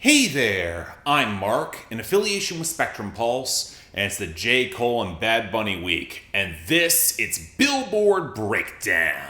Hey there, I'm Mark, in affiliation with Spectrum Pulse, and it's the J. Cole and Bad Bunny week, and it's Billboard BREAKDOwn.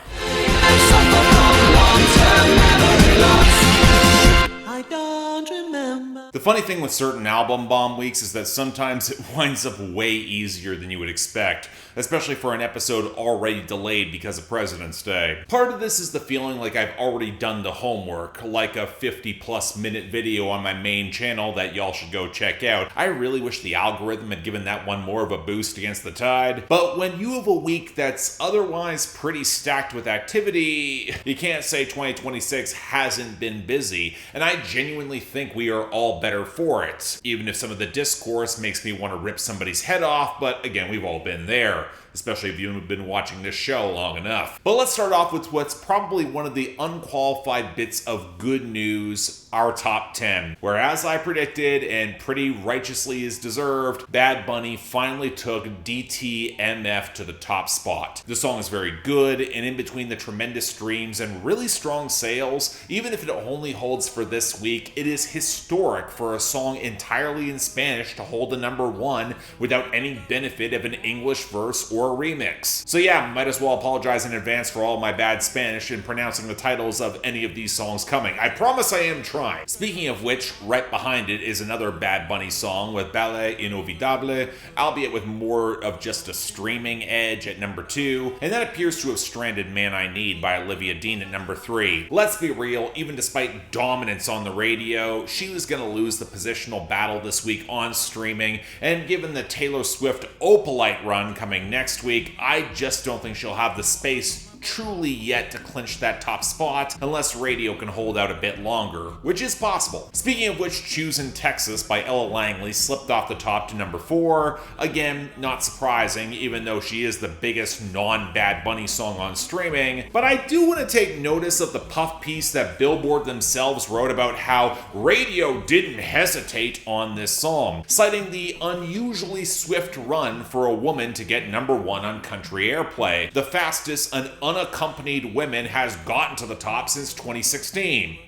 I don't remember. The funny thing with certain album bomb weeks is that sometimes it winds up way easier than you would expect, especially for an episode already delayed because of President's Day. Part of this is the feeling like I've already done the homework, like a 50+ minute video on my main channel that y'all should go check out. I really wish the algorithm had given that one more of a boost against the tide, but when you have a week that's otherwise pretty stacked with activity, you can't say 2026 hasn't been busy, and I genuinely think we are all better for it, even if some of the discourse makes me want to rip somebody's head off, but again, we've all been there. Especially if you've been watching this show long enough. But let's start off with what's probably one of the unqualified bits of good news, our top 10. Where, as I predicted, and pretty righteously is deserved, Bad Bunny finally took DTMF to the top spot. The song is very good, and in between the tremendous streams and really strong sales, even if it only holds for this week, it is historic for a song entirely in Spanish to hold the number one without any benefit of an English verse or a remix. So yeah, might as well apologize in advance for all my bad Spanish in pronouncing the titles of any of these songs coming. I promise I am trying. Speaking of which, right behind it is another Bad Bunny song with Ballet Inolvidable, albeit with more of just a streaming edge at number 2, and that appears to have stranded Man I Need by Olivia Dean at number 3. Let's be real, even despite dominance on the radio, she was gonna lose the positional battle this week on streaming, and given the Taylor Swift Opalite run coming next week, I just don't think she'll have the space truly yet to clinch that top spot unless radio can hold out a bit longer, which is possible. Speaking of which, Choosing Texas by Ella Langley slipped off the top to number 4. Again, not surprising, even though she is the biggest non-Bad Bunny song on streaming, but I do want to take notice of the puff piece that Billboard themselves wrote about how radio didn't hesitate on this song, citing the unusually swift run for a woman to get number 1 on country airplay, the fastest an unaccompanied women has gotten to the top since 2016.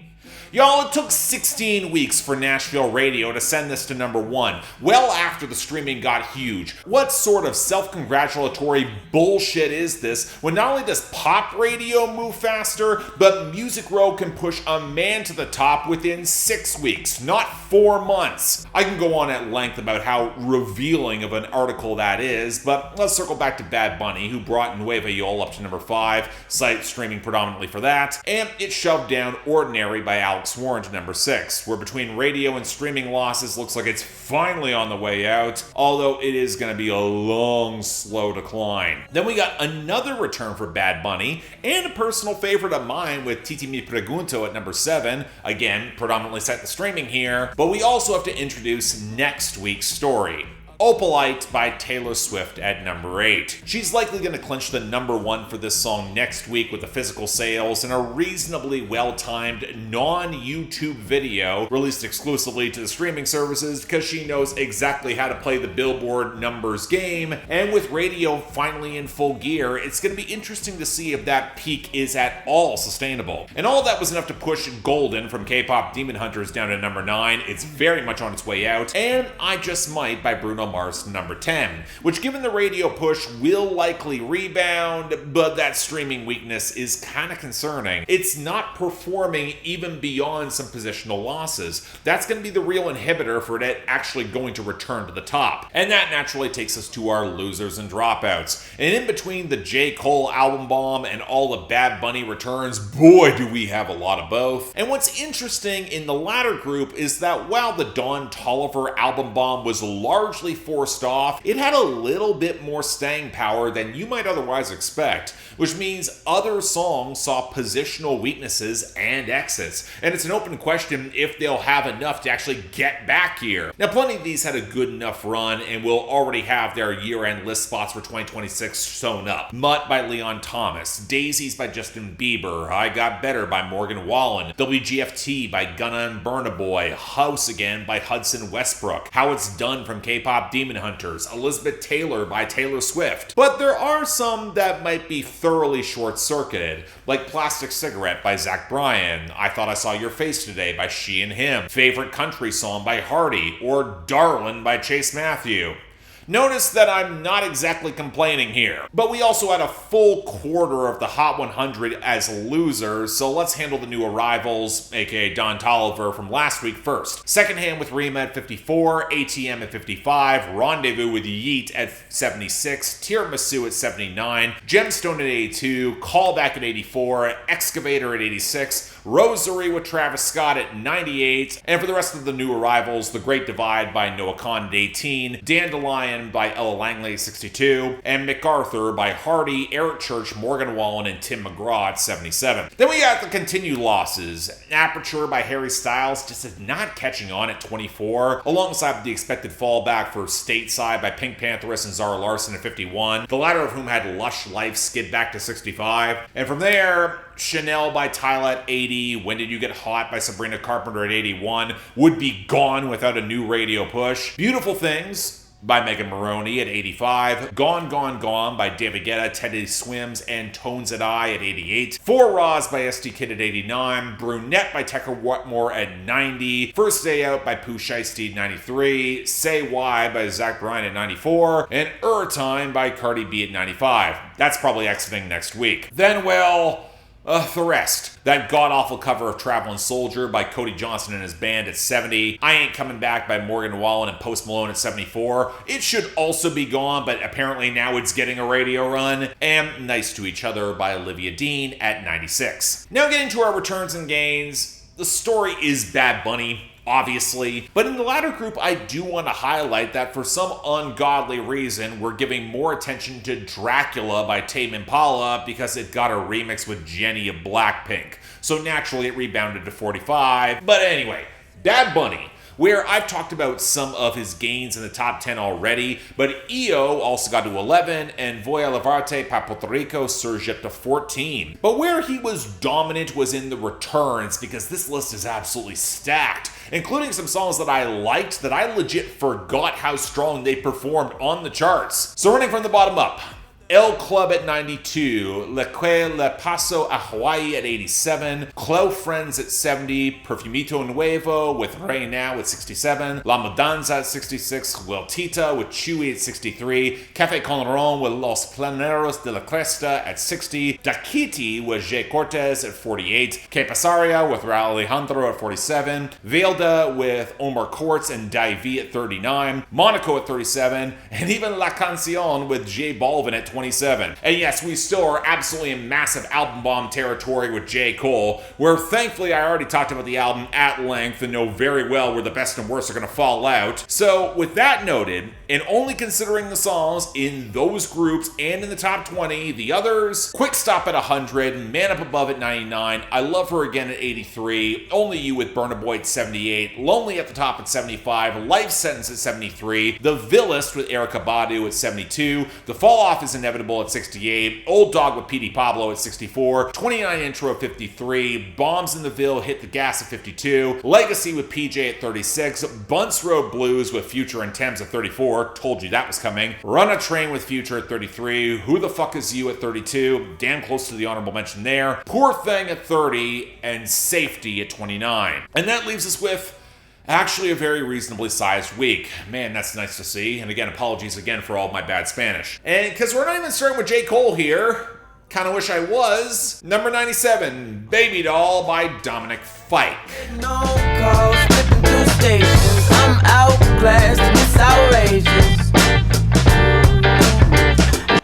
Y'all, it took 16 weeks for Nashville radio to send this to number 1, well after the streaming got huge. What sort of self-congratulatory bullshit is this when not only does pop radio move faster, but Music Row can push a man to the top within 6 weeks, not 4 months. I can go on at length about how revealing of an article that is, but let's circle back to Bad Bunny, who brought Nueva Yol up to number 5, site streaming predominantly for that, and it shoved down Ordinary by Alex Warren to number 6, where between radio and streaming losses looks like it's finally on the way out, although it is going to be a long, slow decline. Then we got another return for Bad Bunny, and a personal favorite of mine with Titi Me Pregunto at number 7, again, predominantly set to streaming here, but we also have to introduce next week's story. Opalite by Taylor Swift at number 8. She's likely going to clinch the number 1 for this song next week with the physical sales and a reasonably well-timed non-YouTube video released exclusively to the streaming services because she knows exactly how to play the Billboard numbers game, and with radio finally in full gear, it's going to be interesting to see if that peak is at all sustainable. And all that was enough to push Golden from K-Pop Demon Hunters down to number 9. It's very much on its way out, and I Just Might by Bruno Mars to number 10, which given the radio push will likely rebound, but that streaming weakness is kind of concerning. It's not performing even beyond some positional losses. That's going to be the real inhibitor for it actually going to return to the top. And that naturally takes us to our losers and dropouts. And in between the J. Cole album bomb and all the Bad Bunny returns, boy do we have a lot of both. And what's interesting in the latter group is that while the Don Toliver album bomb was largely forced off, it had a little bit more staying power than you might otherwise expect, which means other songs saw positional weaknesses and exits, and it's an open question if they'll have enough to actually get back here. Now, plenty of these had a good enough run and will already have their year-end list spots for 2026 sewn up. Mutt by Leon Thomas, Daisies by Justin Bieber, I Got Better by Morgan Wallen, WGFT by Gunna and Burna Boy, House Again by Hudson Westbrook, How It's Done from K-Pop Hop Demon Hunters, Elizabeth Taylor by Taylor Swift. But there are some that might be thoroughly short-circuited, like Plastic Cigarette by Zach Bryan, I Thought I Saw Your Face Today by She and Him, Favorite Country Song by Hardy, or Darlin' by Chase Matthew. Notice that I'm not exactly complaining here, but we also had a full quarter of the Hot 100 as losers, so let's handle the new arrivals, aka Don Toliver from last week first. Secondhand with Rima at 54, ATM at 55, Rendezvous with Yeet at 76, Tiramisu at 79, Gemstone at 82, Callback at 84, Excavator at 86, Rosary with Travis Scott at 98, and for the rest of the new arrivals, The Great Divide by Noah Khan at 18, Dandelion by Ella Langley at 62, and MacArthur by Hardy, Eric Church, Morgan Wallen, and Tim McGraw at 77. Then we got the continued losses. Aperture by Harry Styles just is not catching on at 24, alongside the expected fallback for Stateside by Pink Pantheress and Zara Larson at 51, the latter of whom had Lush Life skid back to 65. And from there, Chanel by Tyla at 80, When Did You Get Hot by Sabrina Carpenter at 81, Would Be Gone Without a New Radio Push, Beautiful Things by Megan Maroney at 85, Gone, Gone, Gone by David Guetta, Teddy Swims, and Tones at I at 88, Four Raws by SD Kid at 89, Brunette by Tekka Whatmore at 90, First Day Out by Pooh Shiesty at 93, Say Why by Zach Bryan at 94, and Time by Cardi B at 95. That's probably exiting next week. Then, well, the rest. That god-awful cover of Traveling Soldier by Cody Johnson and his band at 70. I Ain't Coming Back by Morgan Wallen and Post Malone at 74. It should also be gone, but apparently now it's getting a radio run. And Nice to Each Other by Olivia Dean at 96. Now getting to our returns and gains, the story is Bad Bunny, obviously, but in the latter group, I do want to highlight that for some ungodly reason, we're giving more attention to Dracula by Tame Impala because it got a remix with Jenny of Blackpink. So naturally, it rebounded to 45. But anyway, Bad Bunny, where I've talked about some of his gains in the top 10 already, but EO also got to 11, and Voy a Levarte pa Puerto Rico surged up to 14. But where he was dominant was in the returns, because this list is absolutely stacked, including some songs that I liked that I legit forgot how strong they performed on the charts. So running from the bottom up, El Club at 92, Le Que Le Paso a Hawaii at 87, Clo Friends at 70, Perfumito Nuevo with Rey Now at 67, La Mudanza at 66, Hueltita with Chewy at 63, Café Colorón with Los Planeros de la Cresta at 60, Daquiti with Jay Cortez at 48, Que Pasaria with Raul Alejandro at 47, Velda with Omar Courts and Davy at 39, Monaco at 37, and even La Cancion with J Balvin at 27. And yes, we still are absolutely in massive album bomb territory with J. Cole, where thankfully I already talked about the album at length and know very well where the best and worst are going to fall out. So with that noted, and only considering the songs in those groups and in the top 20, the others, Quick Stop at 100, Man Up Above at 99, I Love Her Again at 83, Only You with Burna Boy at 78, Lonely at the Top at 75, Life Sentence at 73, The Villest with Erykah Badu at 72, The Fall Off is Inevitable at 68, Old Dog with Petey Pablo at 64, 29 Intro at 53, Bombs in the Ville Hit the Gas at 52, Legacy with PJ at 36, Bunts Road Blues with Future and Thames at 34, told you that was coming, Run a Train with Future at 33, Who the Fuck Is You at 32, damn close to the honorable mention there, Poor Thing at 30, and Safety at 29. And that leaves us with actually a very reasonably sized week. Man, that's nice to see. And again, apologies again for all of my bad Spanish. And because we're not even starting with J. Cole here, kind of wish I was. Number 97, Babydoll by Dominic Fike. No calls, flipping through stations. I'm outclassed and it's outrageous.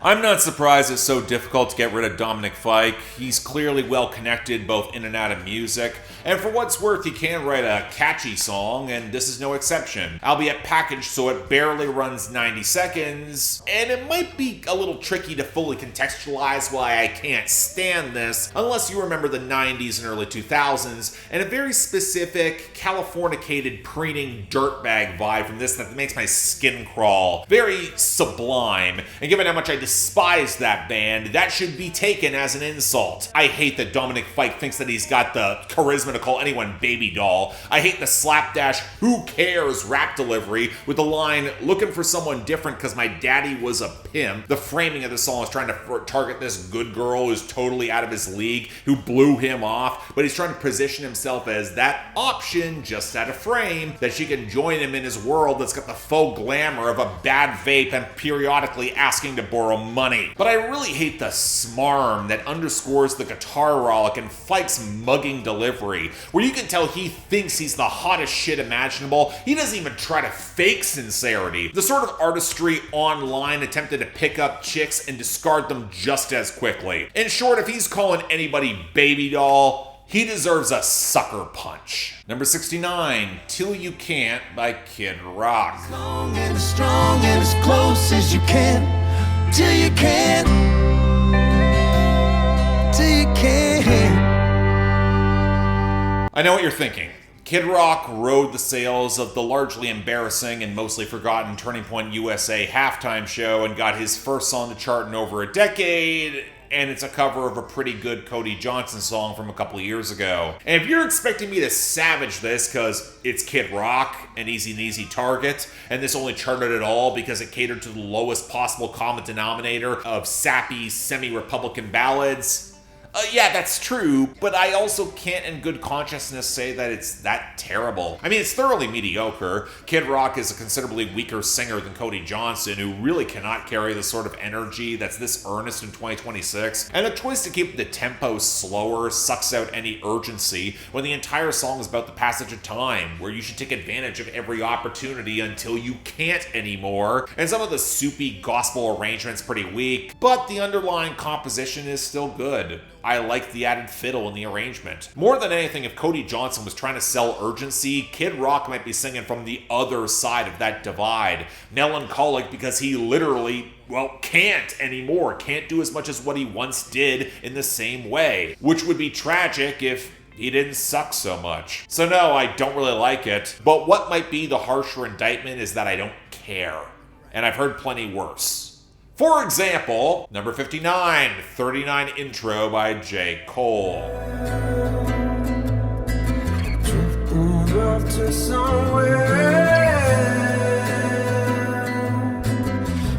I'm not surprised it's so difficult to get rid of Dominic Fike. He's clearly well connected both in and out of music, and for what's worth, he can write a catchy song, and this is no exception. Albeit packaged so it barely runs 90 seconds, and it might be a little tricky to fully contextualize why I can't stand this, unless you remember the 90s and early 2000s, and a very specific, Californicated, preening dirtbag vibe from this that makes my skin crawl. Very sublime, and given how much I despise despise that band. That should be taken as an insult. I hate that Dominic Fike thinks that he's got the charisma to call anyone Babydoll. I hate the slapdash, who cares rap delivery with the line, looking for someone different because my daddy was a pimp. The framing of the song is trying to target this good girl who's totally out of his league, who blew him off, but he's trying to position himself as that option just out of frame, that she can join him in his world that's got the faux glamour of a bad vape and periodically asking to borrow money. But I really hate the smarm that underscores the guitar rollick and Fike's mugging delivery, where you can tell he thinks he's the hottest shit imaginable. He doesn't even try to fake sincerity. The sort of artistry online attempted to pick up chicks and discard them just as quickly. In short, if he's calling anybody Babydoll, he deserves a sucker punch. Number 69, Till You Can't by Kid Rock. As long and as strong and as close as you can, till you can't, till you can't. I know what you're thinking. Kid Rock rode the sails of the largely embarrassing and mostly forgotten Turning Point USA halftime show and got his first song to chart in over a decade, and it's a cover of a pretty good Cody Johnson song from a couple of years ago. And if you're expecting me to savage this because it's Kid Rock and he's an easy target, and this only charted at all because it catered to the lowest possible common denominator of sappy, semi-Republican ballads, yeah, that's true, but I also can't in good consciousness say that it's that terrible. I mean, it's thoroughly mediocre. Kid Rock is a considerably weaker singer than Cody Johnson, who really cannot carry the sort of energy that's this earnest in 2026. And the choice to keep the tempo slower sucks out any urgency when the entire song is about the passage of time, where you should take advantage of every opportunity until you can't anymore. And some of the soupy gospel arrangement's pretty weak, but the underlying composition is still good. I like the added fiddle in the arrangement. More than anything, if Cody Johnson was trying to sell urgency, Kid Rock might be singing from the other side of that divide. Melancholic because he literally, well, can't anymore. Can't do as much as what he once did in the same way. Which would be tragic if he didn't suck so much. So no, I don't really like it. But what might be the harsher indictment is that I don't care. And I've heard plenty worse. For example, number 59, 39 Intro by J. Cole.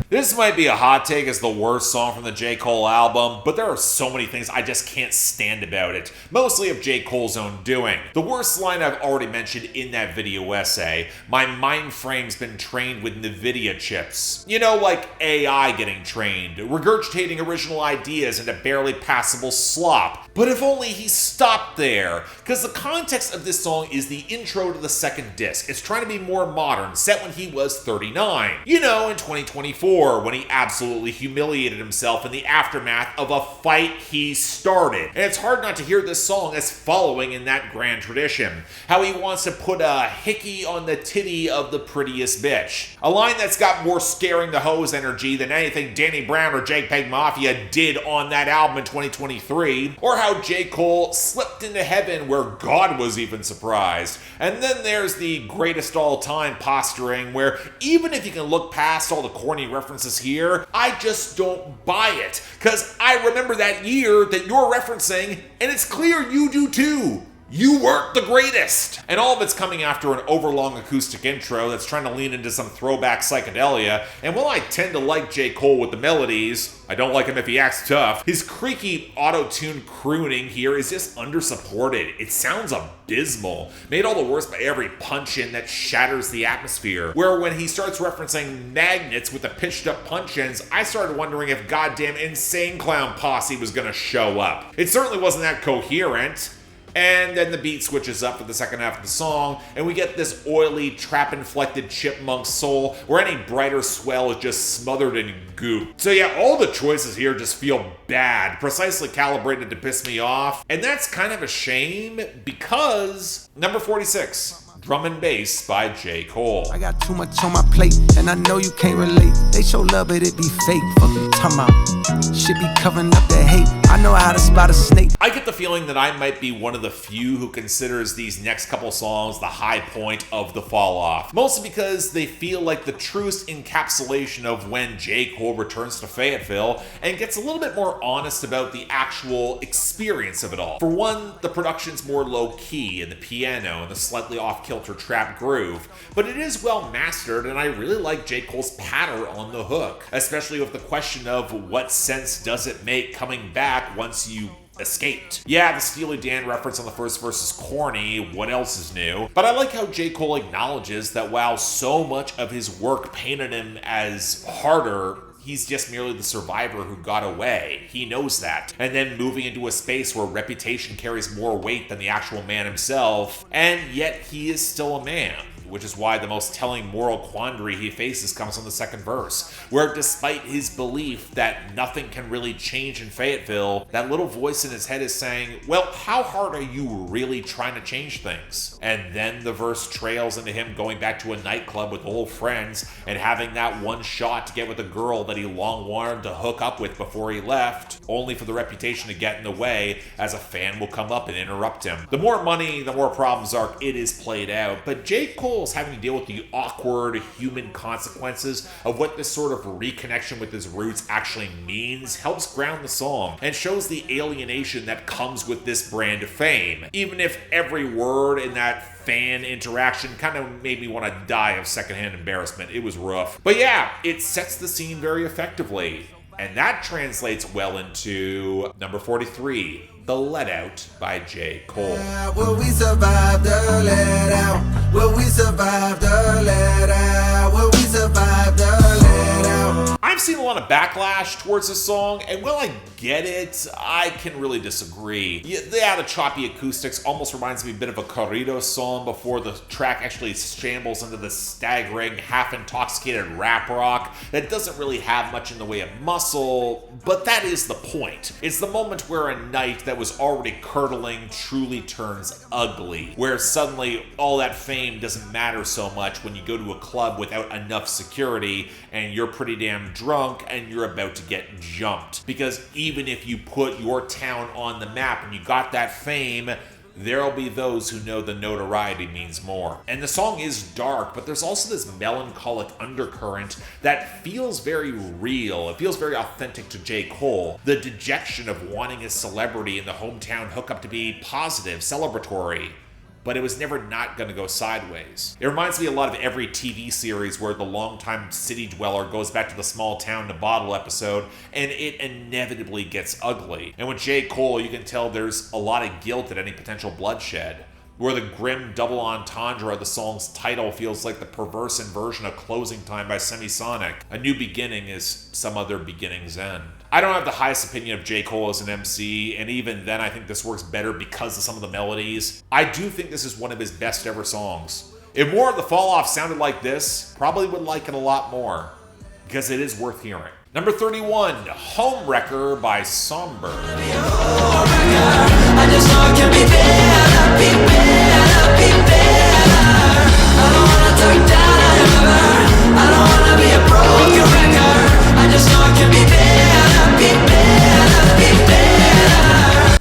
This might be a hot take as the worst song from the J. Cole album, but there are so many things I just can't stand about it, mostly of J. Cole's own doing. The worst line I've already mentioned in that video essay: my mind frame's been trained with NVIDIA chips. You know, like AI getting trained, regurgitating original ideas into barely passable slop. But if only he stopped there, because the context of this song is the intro to the second disc. It's trying to be more modern, set when he was 39. You know, in 2024. When he absolutely humiliated himself in the aftermath of a fight he started. And it's hard not to hear this song as following in that grand tradition. How he wants to put a hickey on the titty of the prettiest bitch. A line that's got more scaring the hose energy than anything Danny Brown or JPEG Mafia did on that album in 2023. Or how J. Cole slipped into heaven where God was even surprised. And then there's the greatest all-time posturing where even if you can look past all the corny references here, I just don't buy it. Because I remember that year that you're referencing, and it's clear you do too. You weren't the greatest. And all of it's coming after an overlong acoustic intro that's trying to lean into some throwback psychedelia. And while I tend to like J. Cole with the melodies, I don't like him if he acts tough, his creaky auto-tune crooning here is just undersupported. It sounds abysmal, made all the worse by every punch-in that shatters the atmosphere. Where when he starts referencing magnets with the pitched-up punch-ins, I started wondering if goddamn Insane Clown Posse was gonna show up. It certainly wasn't that coherent. And then the beat switches up for the second half of the song, and we get this oily, trap-inflected chipmunk soul where any brighter swell is just smothered in goop. So yeah, all the choices here just feel bad, precisely calibrated to piss me off, and that's kind of a shame because number 46. Drum and Bass by J. Cole. I got too much on my plate, and I know you can't relate. They show love, but it be fake. Fuck you talking about. Shit be covering up that hate. I know how to spot a snake. I get the feeling that I might be one of the few who considers these next couple songs the high point of the fall off. Mostly because they feel like the truest encapsulation of when J. Cole returns to Fayetteville and gets a little bit more honest about the actual experience of it all. For one, the production's more low-key in the piano and the slightly off-kilter trap groove, but it is well mastered and I really like J. Cole's patter on the hook, especially with the question of what sense does it make coming back once you escaped. Yeah, the Steely Dan reference on the first verse is corny, what else is new? But I like how J. Cole acknowledges that while so much of his work painted him as harder, he's just merely the survivor who got away. He knows that. And then moving into a space where reputation carries more weight than the actual man himself, and yet he is still a man. Which is why the most telling moral quandary he faces comes on the second verse, where despite his belief that nothing can really change in Fayetteville, that little voice in his head is saying, well, how hard are you really trying to change things? And then the verse trails into him going back to a nightclub with old friends and having that one shot to get with a girl that he long wanted to hook up with before he left, only for the reputation to get in the way as a fan will come up and interrupt him. The more money, the more problems arc it is played out, but J. Cole having to deal with the awkward human consequences of what this sort of reconnection with his roots actually means helps ground the song and shows the alienation that comes with this brand of fame. Even if every word in that fan interaction kind of made me want to die of secondhand embarrassment. It was rough. But yeah, it sets the scene very effectively. And that translates well into number 43, The Let Out by J. Cole. Will we survive the let out? Will we survive the let out? Will we survive the let out? I've seen a lot of backlash towards this song, and while I get it, I can really disagree. Yeah, the choppy acoustics almost reminds me a bit of a corrido song before the track actually shambles into the staggering, half-intoxicated rap rock that doesn't really have much in the way of muscle, but that is the point. It's the moment where a night that was already curdling truly turns ugly, where suddenly all that fame doesn't matter so much when you go to a club without enough security and you're pretty damn drunk and you're about to get jumped. Because even if you put your town on the map and you got that fame, there'll be those who know the notoriety means more. And the song is dark, but there's also this melancholic undercurrent that feels very real. It feels very authentic to J. Cole. The dejection of wanting his celebrity in the hometown hookup to be positive, celebratory. But it was never not going to go sideways. It reminds me a lot of every TV series where the longtime city dweller goes back to the small town to bottle episode, and it inevitably gets ugly. And with J. Cole, you can tell there's a lot of guilt at any potential bloodshed, where the grim double entendre of the song's title feels like the perverse inversion of Closing Time by Semisonic. A new beginning is some other beginning's end. I don't have the highest opinion of J. Cole as an MC, and even then I think this works better because of some of the melodies. I do think this is one of his best ever songs. If more of the fall off sounded like this, probably would like it a lot more, because it is worth hearing. Number 31, Homewrecker by Sombr.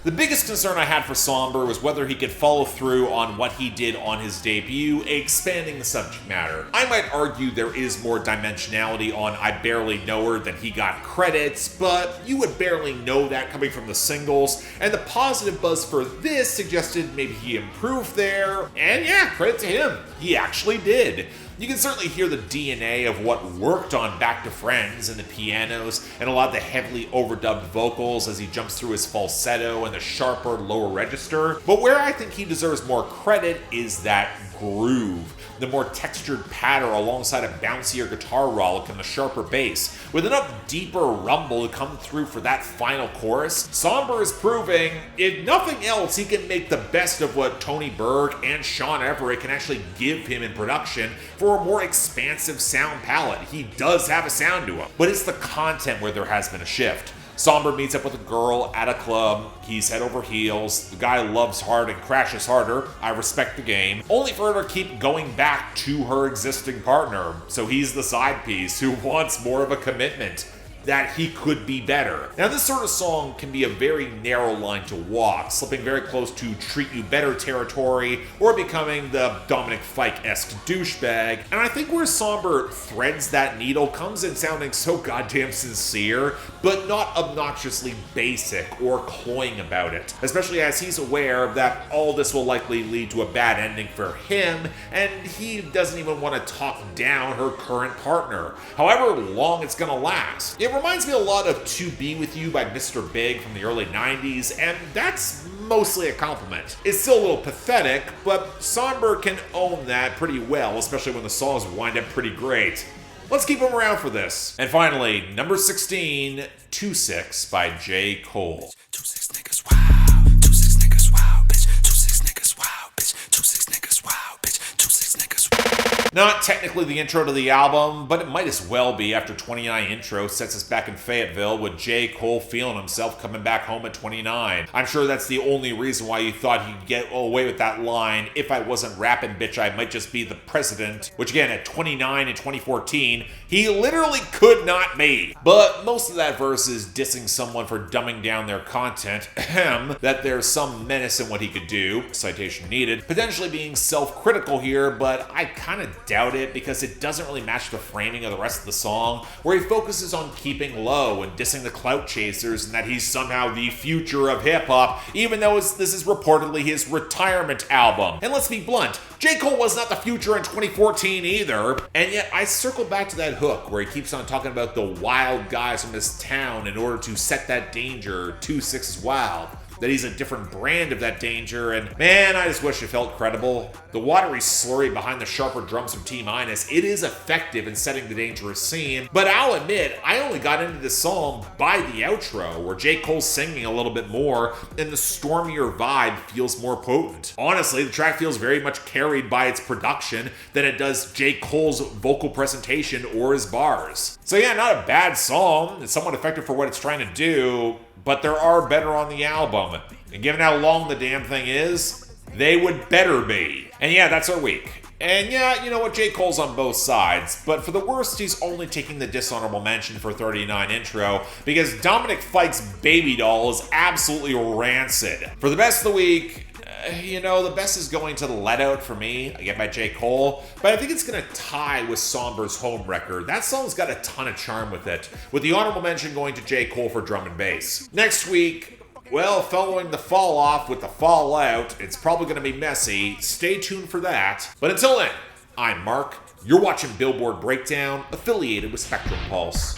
The biggest concern I had for Sombr was whether he could follow through on what he did on his debut, expanding the subject matter. I might argue there is more dimensionality on I Barely Know Her than he got credits, but you would barely know that coming from the singles, and the positive buzz for this suggested maybe he improved there, and yeah, credit to him, he actually did. You can certainly hear the DNA of what worked on Back to Friends in the pianos and a lot of the heavily overdubbed vocals as he jumps through his falsetto and the sharper lower register. But where I think he deserves more credit is that groove, the more textured patter alongside a bouncier guitar rollick and the sharper bass. With enough deeper rumble to come through for that final chorus, Sombr is proving, if nothing else, he can make the best of what Tony Berg and Sean Everett can actually give him in production for a more expansive sound palette. He does have a sound to him, but it's the content where there has been a shift. Sombr meets up with a girl at a club. He's head over heels. The guy loves hard and crashes harder. I respect the game. Only for her to keep going back to her existing partner. So he's the side piece who wants more of a commitment. that he could be better. Now, this sort of song can be a very narrow line to walk, slipping very close to treat you better territory or becoming the Dominic Fike-esque douchebag. And I think where Sombr threads that needle comes in sounding so goddamn sincere, but not obnoxiously basic or cloying about it, especially as he's aware that all this will likely lead to a bad ending for him, and he doesn't even want to talk down her current partner, however long it's gonna last. It reminds me a lot of To Be With You by Mr. Big from the early 90s, and that's mostly a compliment. It's still a little pathetic, but Sombr can own that pretty well, especially when the songs wind up pretty great. Let's keep him around for this. And finally, number 16, 2-6 by J. Cole. 2-6 niggas wow, 2-6 niggas wow, bitch, 2-6 niggas wow, bitch, 2-6 niggas wow, bitch, 2-6 niggas wow. Not technically the intro to the album, but it might as well be after 29 intro sets us back in Fayetteville with J. Cole feeling himself coming back home at 29. I'm sure that's the only reason why you thought he'd get away with that line, if I wasn't rapping bitch I might just be the president, which again at 29 in 2014, he literally could not be. But most of that verse is dissing someone for dumbing down their content, that there's some menace in what he could do, citation needed, potentially being self-critical here, but I kind of doubt it because it doesn't really match the framing of the rest of the song, where he focuses on keeping low and dissing the clout chasers and that he's somehow the future of hip-hop, even though this is reportedly his retirement album. And let's be blunt, J. Cole was not the future in 2014 either, and yet I circle back to that hook where he keeps on talking about the wild guys from this town in order to set that danger. 2-6 is wild. That he's a different brand of that danger, and man, I just wish it felt credible. The watery slurry behind the sharper drums from T-Minus, it is effective in setting the dangerous scene, but I'll admit, I only got into this song by the outro, where J. Cole's singing a little bit more, and the stormier vibe feels more potent. Honestly, the track feels very much carried by its production than it does J. Cole's vocal presentation or his bars. So yeah, not a bad song, it's somewhat effective for what it's trying to do, but there are better on the album. And given how long the damn thing is, they would better be. And yeah, that's our week. And yeah, you know what, J. Cole's on both sides, but for the worst, he's only taking the dishonorable mention for 39 intro, because Dominic Fike's Babydoll is absolutely rancid. For the best of the week, the best is going to the Let Out for me, again by J. Cole, but I think it's going to tie with Sombr's Homewrecker. That song's got a ton of charm with it, with the honorable mention going to J. Cole for drum and bass. Next week, well, following the fall off with the fallout, it's probably going to be messy. Stay tuned for that. But until then, I'm Mark. You're watching Billboard Breakdown, affiliated with Spectrum Pulse.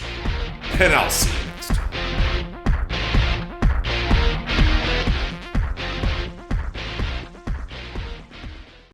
And I'll see you.